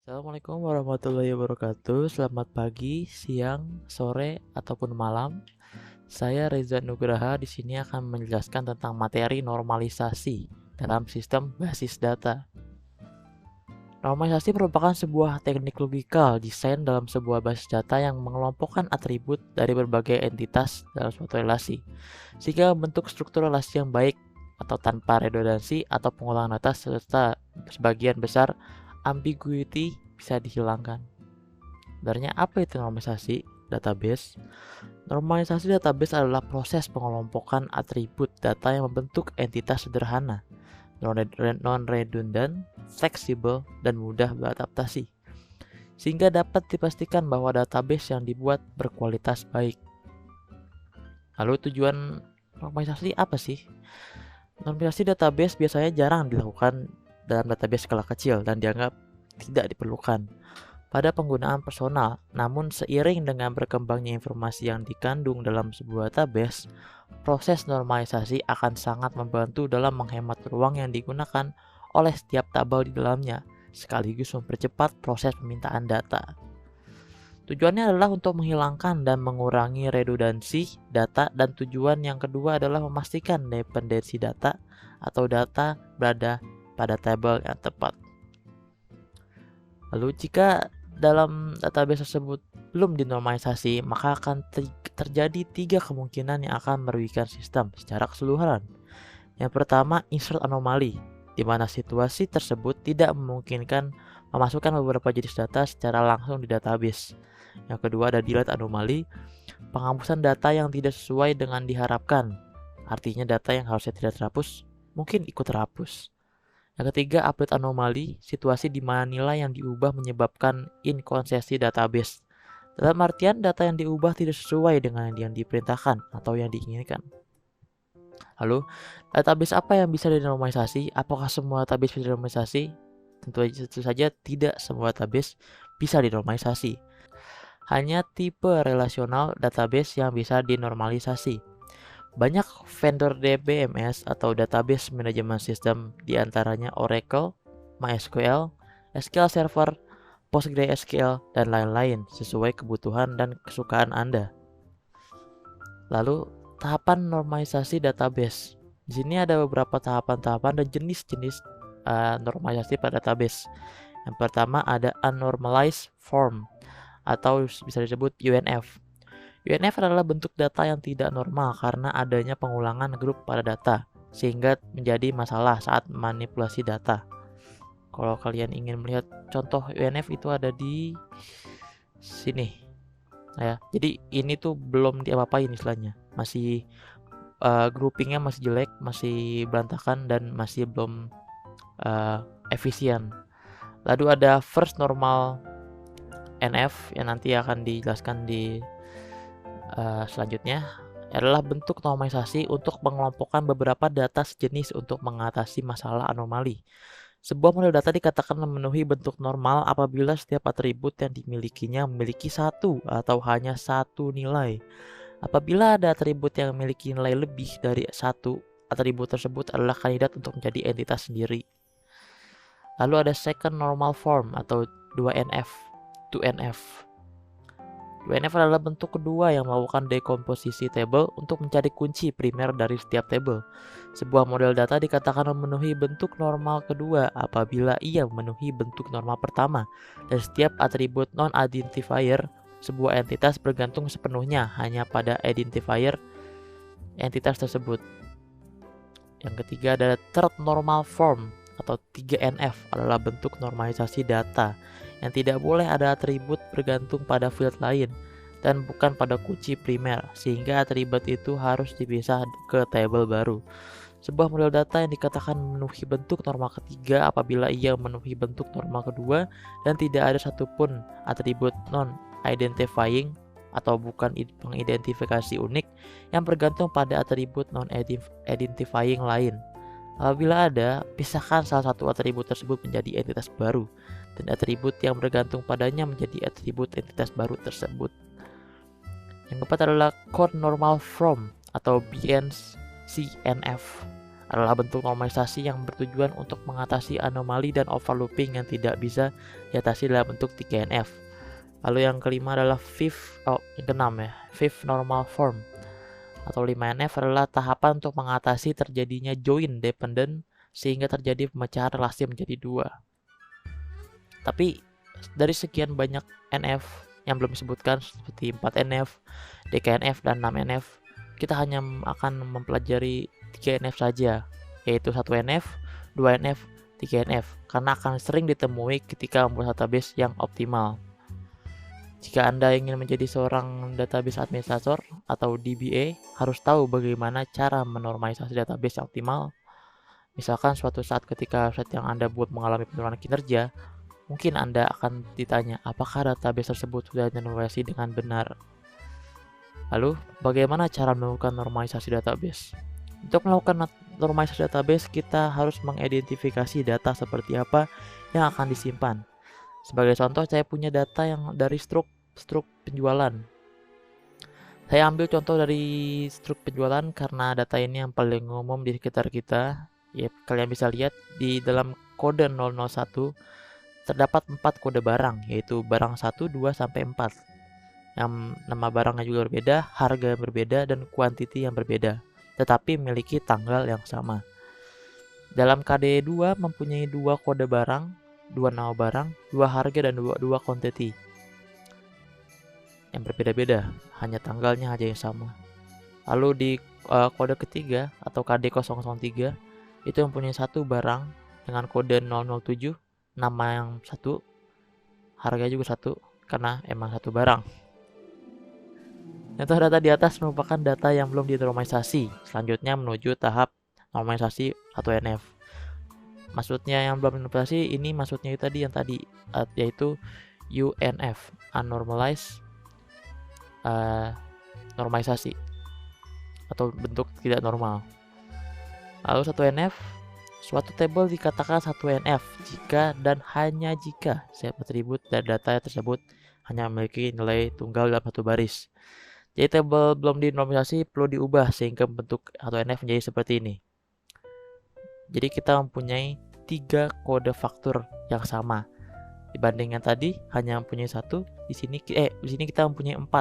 Assalamualaikum warahmatullahi wabarakatuh. Selamat pagi, siang, sore, ataupun malam. Saya Reza Nugraha di sini akan menjelaskan tentang materi normalisasi dalam sistem basis data. Normalisasi merupakan sebuah teknik logikal desain dalam sebuah basis data yang mengelompokkan atribut dari berbagai entitas dalam suatu relasi, sehingga membentuk struktur relasi yang baik atau tanpa redundansi atau pengulangan data serta sebagian besar ambiguity bisa dihilangkan. Sebenarnya apa itu normalisasi database? Normalisasi database adalah proses pengelompokan atribut data yang membentuk entitas sederhana, non-redundant, fleksibel, dan mudah beradaptasi, sehingga dapat dipastikan bahwa database yang dibuat berkualitas baik. Lalu tujuan normalisasi apa sih? Normalisasi database biasanya jarang dilakukan dalam database skala kecil dan dianggap tidak diperlukan pada penggunaan personal. Namun seiring dengan berkembangnya informasi yang dikandung dalam sebuah database, proses normalisasi akan sangat membantu dalam menghemat ruang yang digunakan oleh setiap tabel di dalamnya, sekaligus mempercepat proses pemintaan data. Tujuannya adalah untuk menghilangkan dan mengurangi redundansi data, dan tujuan yang kedua adalah memastikan dependensi data atau data berada pada tabel yang tepat. Lalu jika dalam database tersebut belum dinormalisasi, maka akan terjadi 3 kemungkinan yang akan merugikan sistem secara keseluruhan. Yang pertama, insert anomali, di mana situasi tersebut tidak memungkinkan memasukkan beberapa jenis data secara langsung di database. Yang kedua ada delete anomali, penghapusan data yang tidak sesuai dengan diharapkan. Artinya data yang harusnya tidak terhapus mungkin ikut terhapus. Yang ketiga, update anomali, situasi di mana nilai yang diubah menyebabkan inkonsistensi database. Dalam artian data yang diubah tidak sesuai dengan yang diperintahkan atau yang diinginkan. Lalu, database apa yang bisa dinormalisasi? Apakah semua database bisa dinormalisasi? Tentu saja tidak semua database bisa dinormalisasi. Hanya tipe relasional database yang bisa dinormalisasi. Banyak vendor DBMS atau database management system, diantaranya Oracle, MySQL, SQL Server, PostgreSQL, dan lain-lain sesuai kebutuhan dan kesukaan Anda. Lalu, tahapan normalisasi database. Di sini ada beberapa tahapan-tahapan dan jenis-jenis normalisasi pada database. Yang pertama ada unnormalized form atau bisa disebut UNF. UNF adalah bentuk data yang tidak normal karena adanya pengulangan grup pada data, sehingga menjadi masalah saat manipulasi data. Kalau kalian ingin melihat contoh UNF itu ada di sini. Ya, jadi ini tuh belum diapa-apain istilahnya. Masih groupingnya masih jelek, masih berantakan, dan masih belum efisien. Lalu ada first normal NF yang nanti akan dijelaskan di selanjutnya, adalah bentuk normalisasi untuk mengelompokkan beberapa data sejenis untuk mengatasi masalah anomali. Sebuah model data dikatakan memenuhi bentuk normal apabila setiap atribut yang dimilikinya memiliki satu atau hanya satu nilai. Apabila ada atribut yang memiliki nilai lebih dari satu, atribut tersebut adalah kandidat untuk menjadi entitas sendiri. Lalu ada second normal form atau 2NF. 2NF. 2NF adalah bentuk kedua yang melakukan dekomposisi tabel untuk mencari kunci primer dari setiap tabel. Sebuah model data dikatakan memenuhi bentuk normal kedua apabila ia memenuhi bentuk normal pertama, dan setiap atribut non-identifier sebuah entitas bergantung sepenuhnya hanya pada identifier entitas tersebut. Yang ketiga ada third normal form atau 3NF adalah bentuk normalisasi data yang tidak boleh ada atribut bergantung pada field lain dan bukan pada kunci primer, sehingga atribut itu harus dipisah ke tabel baru. Sebuah model data yang dikatakan memenuhi bentuk normal ketiga apabila ia memenuhi bentuk normal kedua dan tidak ada satupun atribut non-identifying atau bukan mengidentifikasi unik yang bergantung pada atribut non-identifying lain. Apabila ada, pisahkan salah satu atribut tersebut menjadi entitas baru, dan atribut yang bergantung padanya menjadi atribut entitas baru tersebut. Yang keempat adalah Core Normal Form atau BNCNF. adalah bentuk normalisasi yang bertujuan untuk mengatasi anomali dan overlooping yang tidak bisa diatasi dalam bentuk 3NF. Lalu yang kelima adalah yang keenam ya, fifth normal form atau 5NF adalah tahapan untuk mengatasi terjadinya join dependent sehingga terjadi pemecahan relasi menjadi dua. Tapi dari sekian banyak NF yang belum disebutkan seperti 4NF, DKNF, dan 6NF, kita hanya akan mempelajari 3NF saja, yaitu 1NF, 2NF, 3NF, karena akan sering ditemui ketika membuat database yang optimal. Jika Anda ingin menjadi seorang database administrator atau DBA, harus tahu bagaimana cara menormalisasi database yang optimal. Misalkan suatu saat ketika website yang Anda buat mengalami penurunan kinerja, mungkin Anda akan ditanya apakah database tersebut sudah dinormalisasi dengan benar. Lalu, bagaimana cara melakukan normalisasi database? Untuk melakukan normalisasi database, kita harus mengidentifikasi data seperti apa yang akan disimpan. Sebagai contoh, saya punya data yang dari struk penjualan. Saya ambil contoh dari struk penjualan karena data ini yang paling umum di sekitar kita. Ya, kalian bisa lihat di dalam kode 001 terdapat 4 kode barang, yaitu barang 1, 2, sampai 4. Yang nama barangnya juga berbeda, harga yang berbeda, dan kuantiti yang berbeda, tetapi memiliki tanggal yang sama. Dalam KD2 mempunyai 2 kode barang, 2 nama barang, 2 harga, dan 2 kuantiti yang berbeda-beda, hanya tanggalnya aja yang sama. Lalu di kode ketiga atau KD003 itu mempunyai 1 barang dengan kode 007, nama yang 1, harga juga 1, karena emang 1 barang. Data di atas merupakan data yang belum dinormalisasi. Selanjutnya menuju tahap normalisasi 1NF. Maksudnya yang belum dinormalisasi ini maksudnya itu tadi yaitu UNF, unnormalized normalisasi atau bentuk tidak normal. Lalu 1NF, suatu tabel dikatakan 1NF jika dan hanya jika set atribut dan data tersebut hanya memiliki nilai tunggal dalam satu baris. Jadi tabel belum dinormalisasi perlu diubah sehingga bentuk 1NF menjadi seperti ini. Jadi kita mempunyai 3 kode faktur yang sama. Dibanding yang tadi hanya mempunyai 1, di sini kita mempunyai 4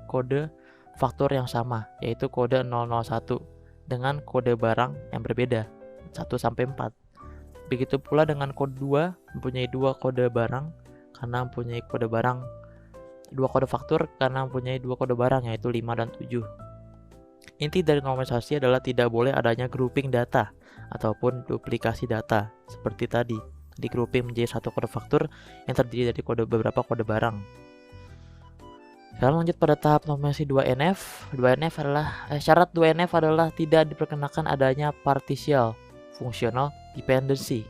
kode faktur yang sama, yaitu kode 001 dengan kode barang yang berbeda 1 sampai 4. Begitu pula dengan kode 2 mempunyai 2 kode barang karena mempunyai kode barang 2 kode faktur karena mempunyai 2 kode barang yaitu 5 dan 7. Inti dari normalisasi adalah tidak boleh adanya grouping data ataupun duplikasi data seperti tadi. Di grouping menjadi 1 kode faktur yang terdiri dari beberapa kode barang. Sekarang lanjut pada tahap normalisasi 2NF. Syarat 2NF adalah tidak diperkenakan adanya partial functional dependency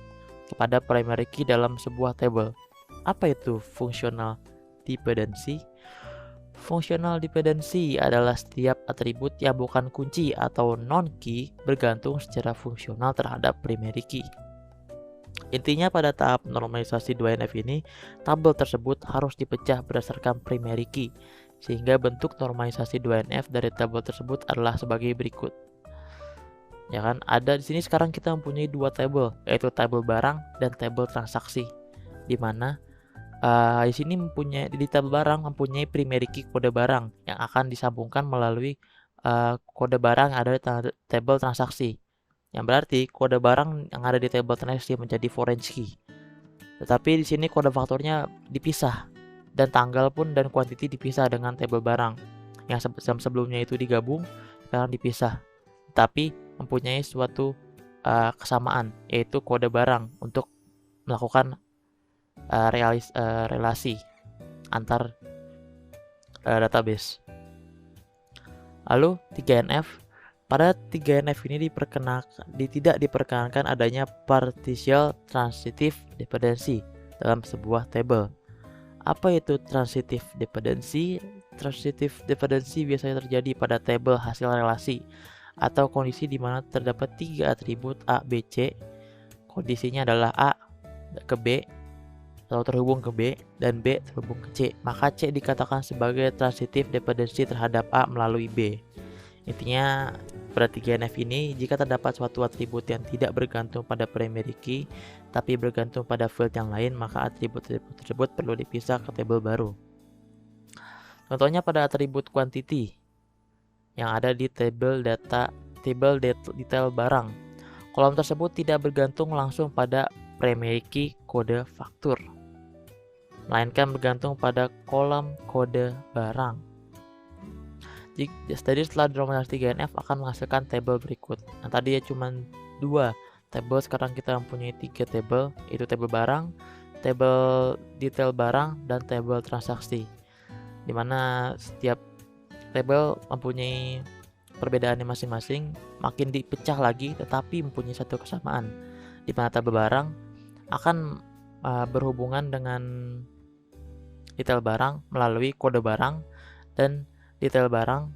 kepada primary key dalam sebuah table. Apa itu functional dependency? Functional dependency adalah setiap atribut yang bukan kunci atau non-key bergantung secara fungsional terhadap primary key. Intinya pada tahap normalisasi 2NF ini, tabel tersebut harus dipecah berdasarkan primary key, sehingga bentuk normalisasi 2NF dari tabel tersebut adalah sebagai berikut. Ya kan, ada di sini sekarang kita mempunyai 2 tabel, yaitu tabel barang dan tabel transaksi, di mana di sini di tabel barang mempunyai primary key kode barang yang akan disambungkan melalui kode barang yang ada di tabel transaksi. Yang berarti kode barang yang ada di tabel transaksi menjadi foreign key. Tetapi di sini kode faktornya dipisah dan tanggal pun dan kuantiti dipisah dengan tabel barang. Yang sebelumnya itu digabung, sekarang dipisah. Tapi mempunyai suatu kesamaan, yaitu kode barang untuk melakukan relasi antar database. Lalu 3NF. Pada 3NF ini tidak diperkenankan adanya partial transitive dependency dalam sebuah table. Apa itu transitive dependency? Transitive dependency biasanya terjadi pada table hasil relasi atau kondisi di mana terdapat 3 atribut A, B, C. Kondisinya adalah A ke B atau terhubung ke B dan B terhubung ke C. Maka C dikatakan sebagai transitive dependency terhadap A melalui B. Intinya Pada 3NF ini, jika terdapat suatu atribut yang tidak bergantung pada primary key, tapi bergantung pada field yang lain, maka atribut-atribut tersebut perlu dipisah ke tabel baru. Contohnya pada atribut quantity yang ada di tabel detail barang. Kolom tersebut tidak bergantung langsung pada primary key kode faktur, melainkan bergantung pada kolom kode barang. Jadi setelah normalisasi 3NF akan menghasilkan tabel berikut. Nah, tadi ya cuma 2 tabel, sekarang kita mempunyai 3 tabel, yaitu tabel barang, tabel detail barang, dan tabel transaksi. Dimana setiap tabel mempunyai perbedaannya masing-masing, makin dipecah lagi tetapi mempunyai satu kesamaan. Di mana tabel barang akan berhubungan dengan detail barang melalui kode barang, dan detail barang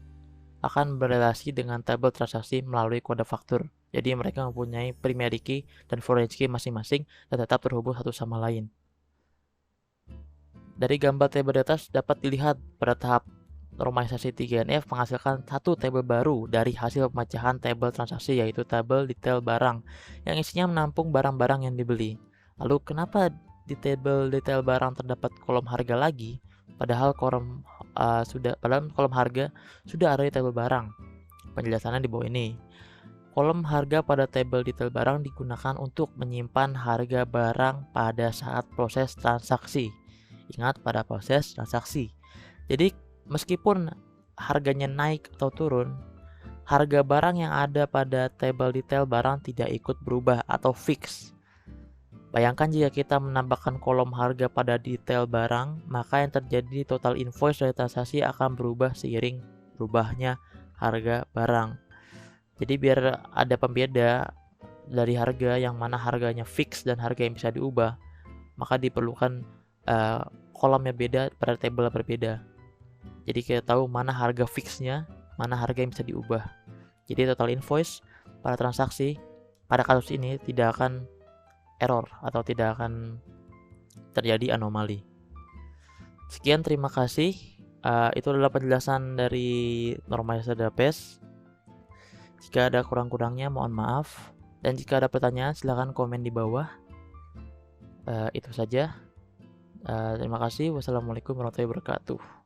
akan berelasi dengan tabel transaksi melalui kode faktur. Jadi mereka mempunyai primary key dan foreign key masing-masing dan tetap terhubung satu sama lain. Dari gambar tabel data dapat dilihat pada tahap normalisasi 3NF menghasilkan satu tabel baru dari hasil pemecahan tabel transaksi, yaitu tabel detail barang yang isinya menampung barang-barang yang dibeli. Lalu kenapa di tabel detail barang terdapat kolom harga lagi, padahal kolom harga sudah ada di tabel barang? Penjelasannya di bawah ini. Kolom harga pada tabel detail barang digunakan untuk menyimpan harga barang pada saat proses transaksi. Ingat, pada proses transaksi. Jadi meskipun harganya naik atau turun, harga barang yang ada pada tabel detail barang tidak ikut berubah atau fix. Bayangkan jika kita menambahkan kolom harga pada detail barang, maka yang terjadi di total invoice dari transaksi akan berubah seiring berubahnya harga barang. Jadi biar ada pembeda dari harga yang mana harganya fix dan harga yang bisa diubah, maka diperlukan kolomnya beda pada tabel berbeda. Jadi kita tahu mana harga fixnya, mana harga yang bisa diubah. Jadi total invoice pada transaksi pada kasus ini tidak akan error atau tidak akan terjadi anomali. Sekian, terima kasih. Itu adalah penjelasan dari normalisasi database. Jika ada kurang-kurangnya mohon maaf, dan jika ada pertanyaan silahkan komen di bawah. Itu saja. Terima kasih. Wassalamualaikum warahmatullahi wabarakatuh.